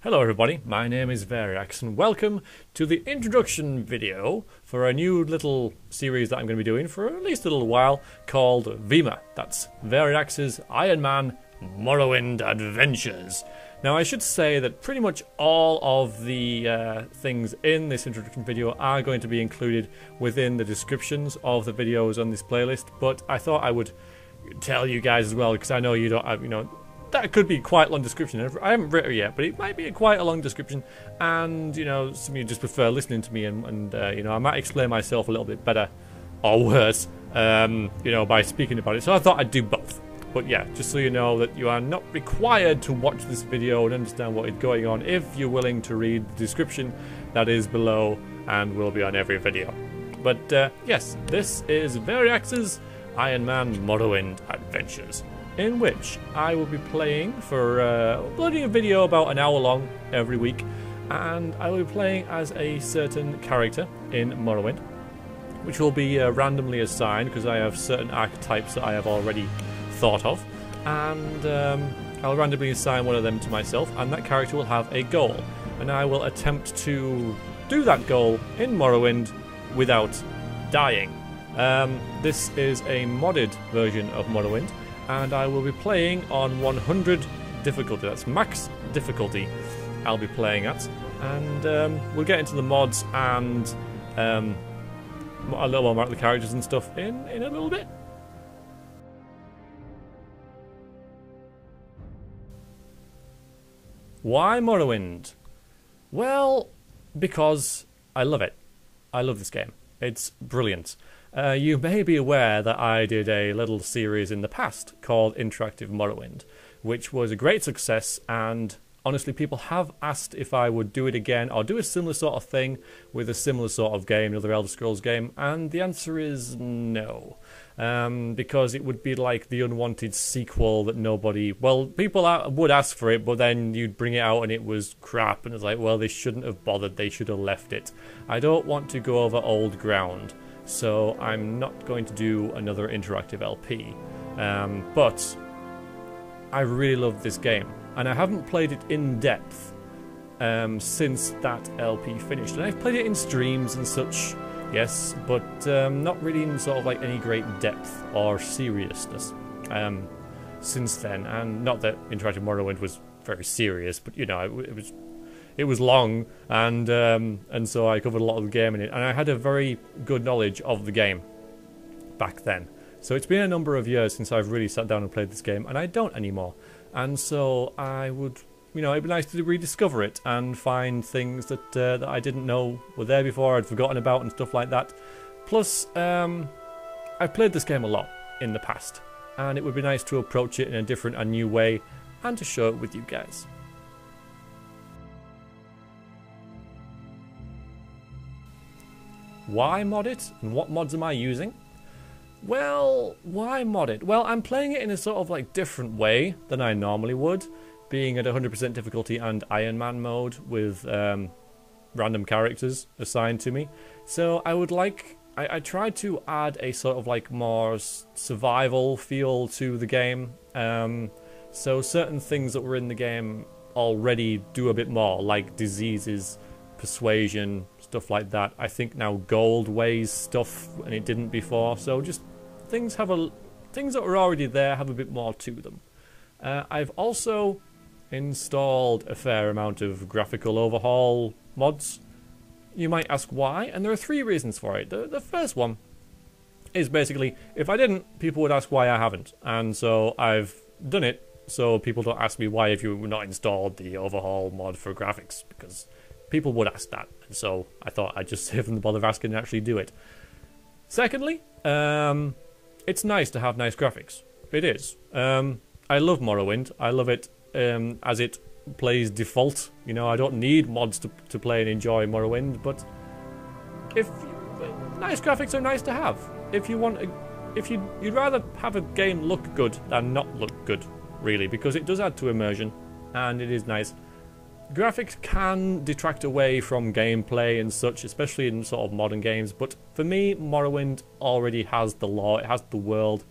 Hello everybody, my name is Veriax and welcome to the introduction video for a new little series that I'm going to be doing for at least a little while called V.I.M.A. That's Veriax's Ironman Morrowind Adventures. Now I should say that pretty much all of the things in this introduction video are going to be included within the descriptions of the videos on this playlist, but I thought I would tell you guys as well because I know you don't have, that could be quite a long description. I haven't written it yet, but it might be quite a long description. And, some of you just prefer listening to me and I might explain myself a little bit better or worse, by speaking about it. So I thought I'd do both. But yeah, just so you know that you are not required to watch this video and understand what is going on if you're willing to read the description that is below and will be on every video. But yes, this is Veriax's Ironman Morrowind Adventures, in which I will be playing for uploading a video about an hour long every week, and I will be playing as a certain character in Morrowind, which will be randomly assigned because I have certain archetypes that I have already thought of, and I'll randomly assign one of them to myself, and that character will have a goal, and I will attempt to do that goal in Morrowind without dying. This is a modded version of Morrowind, and I will be playing on 100 difficulty. That's max difficulty I'll be playing at, and we'll get into the mods and a little more about the characters and stuff in a little bit. Why Morrowind? Well, because I love it. I love this game. It's brilliant. You may be aware that I did a little series in the past called Interactive Morrowind, which was a great success, and honestly people have asked if I would do it again or do a similar sort of thing with a similar sort of game, another Elder Scrolls game, and the answer is no. Because it would be like the unwanted sequel that people would ask for it, but then you'd bring it out and it was crap, and it's like, well, they shouldn't have bothered, they should have left it. I don't want to go over old ground, so I'm not going to do another interactive LP. But I really love this game, and I haven't played it in depth since that LP finished. And I've played it in streams and such, yes, but not really in sort of like any great depth or seriousness since then. And not that Interactive Morrowind was very serious, but it was long, and so I covered a lot of the game in it, and I had a very good knowledge of the game back then. So it's been a number of years since I've really sat down and played this game, and I don't anymore. And so I would, it'd be nice to rediscover it and find things that I didn't know were there before, I'd forgotten about and stuff like that. Plus, I've played this game a lot in the past, and it would be nice to approach it in a different and new way and to show it with you guys. Why mod it, and what mods am I using? Well, why mod it? Well, I'm playing it in a sort of like different way than I normally would, being at 100% difficulty and Iron Man mode with random characters assigned to me. So I tried to add a sort of like more survival feel to the game. So certain things that were in the game already do a bit more, like diseases, persuasion, stuff like that. I think now gold weighs stuff and it didn't before, so just things that were already there have a bit more to them. I've also installed a fair amount of graphical overhaul mods. You might ask why, and there are three reasons for it. The first one is basically, if I didn't, people would ask why I haven't, and so I've done it so people don't ask me why have you not installed the overhaul mod for graphics, because people would ask that, and so I thought I'd just save them the bother of asking and actually do it. Secondly, it's nice to have nice graphics. It is. I love Morrowind. I love it as it plays default. I don't need mods to play and enjoy Morrowind, but nice graphics are nice to have. If you'd rather have a game look good than not look good, really, because it does add to immersion, and it is nice. Graphics can detract away from gameplay and such, especially in sort of modern games, but for me, Morrowind already has the lore, it has the world.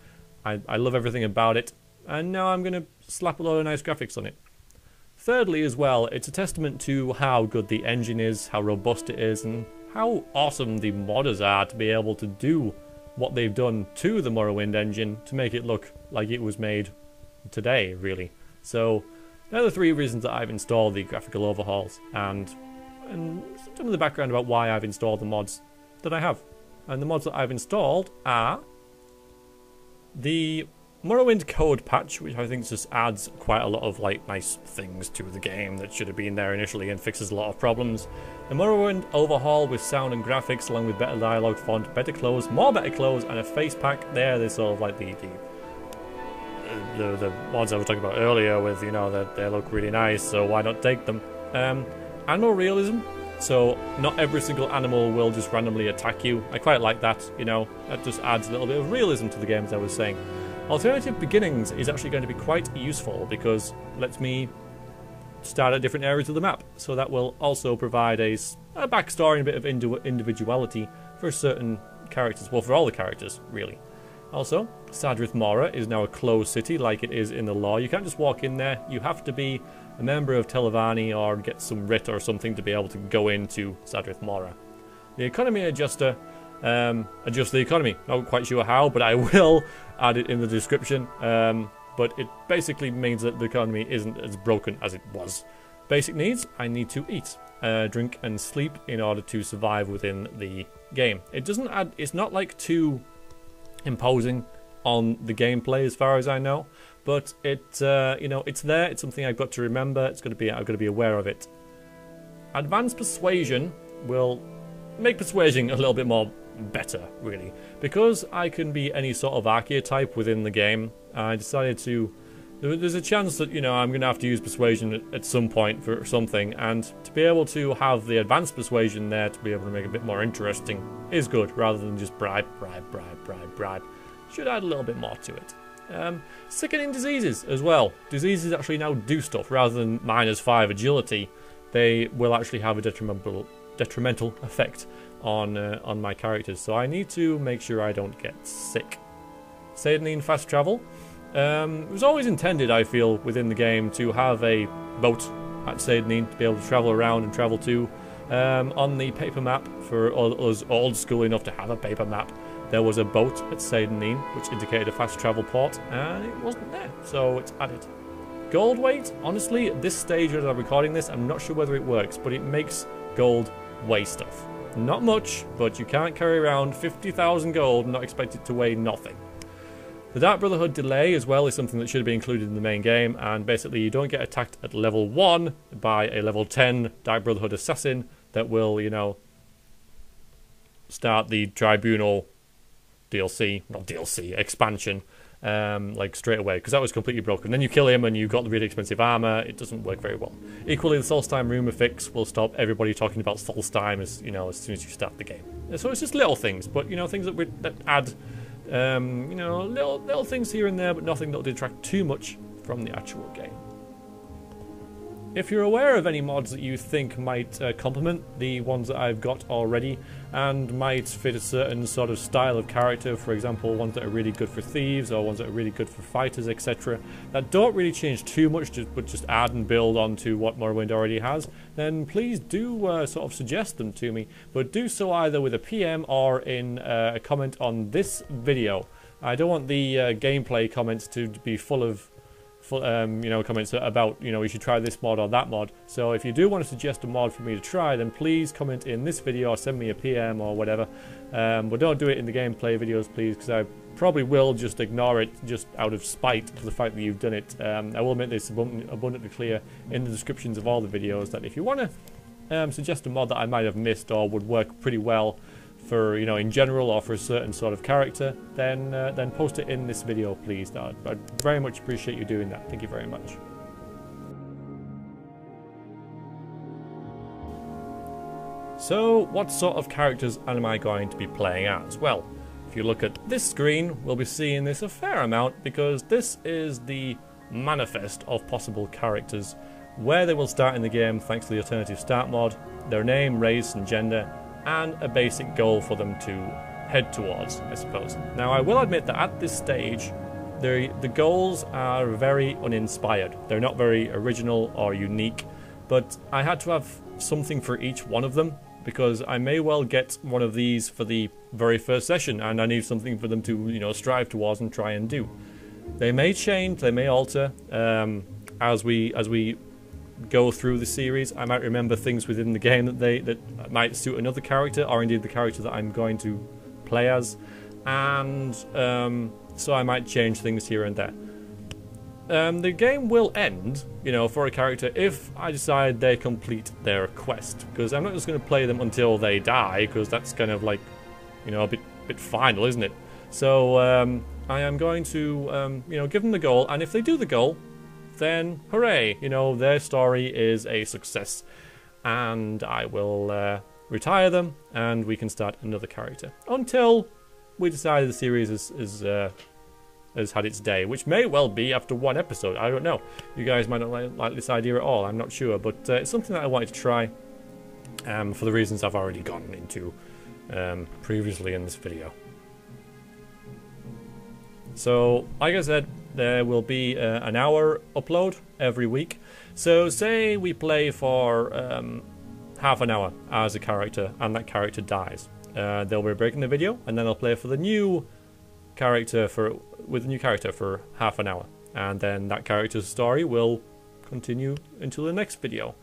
I love everything about it, and now I'm going to slap a lot of nice graphics on it. thirdly as well, it's a testament to how good the engine is, how robust it is, and how awesome the modders are to be able to do what they've done to the Morrowind engine to make it look like it was made today, really. So they're the three reasons that I've installed the graphical overhauls, and some of the background about why I've installed the mods that I have. And the mods that I've installed are the Morrowind code patch, which I think just adds quite a lot of like nice things to the game that should have been there initially and fixes a lot of problems. The Morrowind overhaul with sound and graphics, along with better dialogue, font, better clothes, more better clothes, and a face pack. They're sort of like the mods I was talking about earlier with, you know, that they look really nice, so why not take them? Animal realism, so not every single animal will just randomly attack you. I quite like that, you know, that just adds a little bit of realism to the game, as I was saying. Alternative beginnings is actually going to be quite useful because it lets me start at different areas of the map, so that will also provide a backstory and a bit of individuality for certain characters, well, for all the characters, really. Also, Sadrith Mora is now a closed city like it is in the lore. You can't just walk in there, you have to be a member of Telvanni or get some writ or something to be able to go into Sadrith Mora. The economy adjuster adjusts the economy. Not quite sure how, but I will add it in the description. But it basically means that the economy isn't as broken as it was. Basic needs, I need to eat, drink and sleep in order to survive within the game. It doesn't add, it's not like too imposing on the gameplay as far as I know, but it you know, it's there, it's something I've got to remember, I've got to be aware of it. Advanced persuasion will make persuasion a little bit more better, really, because I can be any sort of archetype within the game. I decided to, there's a chance that, you know, I'm going to have to use persuasion at some point for something, and to be able to have the advanced persuasion there to be able to make it a bit more interesting is good, rather than just bribe. Should add a little bit more to it. Sickening diseases as well. Diseases actually now do stuff, rather than -5 agility. They will actually have a detrimental effect on my characters, so I need to make sure I don't get sick. Saidenine fast travel. It was always intended, I feel, within the game to have a boat at Saidenine to be able to travel around and travel to. On the paper map, for us old school enough to have a paper map, there was a boat at Saidenine which indicated a fast travel port, and it wasn't there, so it's added. Gold weight, honestly, at this stage as I'm recording this, I'm not sure whether it works, but it makes gold weigh stuff. Not much, but you can't carry around 50,000 gold and not expect it to weigh nothing. The Dark Brotherhood delay as well is something that should be included in the main game, and basically you don't get attacked at level 1 by a level 10 Dark Brotherhood assassin that will, you know, start the Tribunal expansion, like straight away, because that was completely broken. Then you kill him and you got the really expensive armor. It doesn't work very well. Equally, the Solstheim rumor fix will stop everybody talking about Solstheim as, you know, as soon as you start the game. So it's just little things, but, you know, things that add, you know, little things here and there, but nothing that will detract too much from the actual game. If you're aware of any mods that you think might complement the ones that I've got already and might fit a certain sort of style of character, for example, ones that are really good for thieves or ones that are really good for fighters, etc., that don't really change too much, but just add and build onto what Morrowind already has, then please do sort of suggest them to me, but do so either with a PM or in a comment on this video. I don't want the gameplay comments to be full of you know, comments about, you know, you should try this mod or that mod. So if you do want to suggest a mod for me to try, then please comment in this video or send me a PM or whatever. But don't do it in the gameplay videos, please, because I probably will just ignore it just out of spite for the fact that you've done it. I will make this abundantly clear in the descriptions of all the videos that if you want to suggest a mod that I might have missed or would work pretty well for, you know, in general or for a certain sort of character, then post it in this video, please. I'd very much appreciate you doing that. Thank you very much. So, what sort of characters am I going to be playing as? Well, if you look at this screen, we'll be seeing this a fair amount, because this is the manifest of possible characters, where they will start in the game thanks to the alternative start mod, their name, race and gender, and a basic goal for them to head towards, I suppose. Now, I will admit that at this stage, The goals are very uninspired. They're not very original or unique, but I had to have something for each one of them, because I may well get one of these for the very first session, and I need something for them to, you know, strive towards and try and do. They may change, they may alter as we go through the series. I might remember things within the game that might suit another character, or indeed the character that I'm going to play as, and so I might change things here and there. The game will end, you know, for a character if I decide they complete their quest, because I'm not just going to play them until they die, because that's kind of like, you know, a bit final, isn't it? So I am going to, you know, give them the goal, and if they do the goal, then hooray, you know, their story is a success, and I will retire them, and we can start another character until we decide the series has had its day, which may well be after one episode. I don't know. You guys might not like this idea at all. I'm not sure, but it's something that I wanted to try for the reasons I've already gone into previously in this video. So, like I said, there will be an hour upload every week. So, say we play for half an hour as a character, and that character dies. They'll be breaking the video, and then I'll play for the new character with a new character for half an hour, and then that character's story will continue until the next video.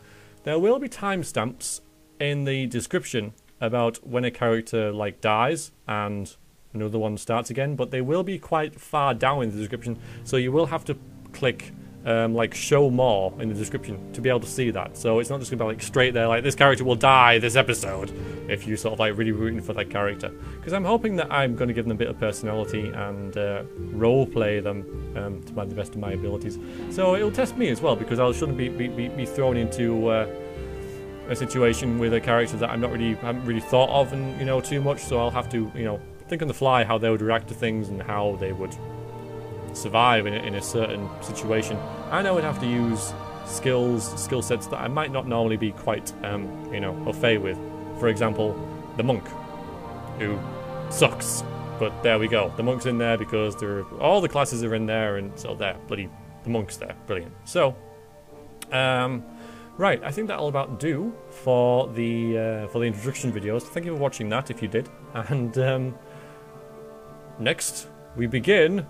There will be timestamps in the description about when a character like dies and another one starts again, but they will be quite far down in the description, so you will have to click like show more in the description to be able to see that. So it's not just gonna be like straight there, like this character will die this episode, if you sort of like really rooting for that character, because I'm hoping that I'm going to give them a bit of personality and role play them to the best of my abilities. So it'll test me as well, because I shouldn't be thrown into a situation with a character that haven't really thought of, and, you know, too much. So I'll have to, you know, think on the fly how they would react to things and how they would survive in a certain situation. And I would have to use skill sets that I might not normally be quite you know, au fait with. For example, the monk, who sucks, but there we go. The monk's in there because all the classes are in there, and so there, the monk's there, brilliant. So, right, I think that'll about do for the introduction videos. Thank you for watching that, if you did. And next we begin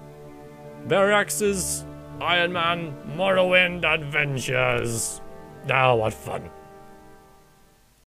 Veriax's Ironman Morrowind adventures. Oh, what fun.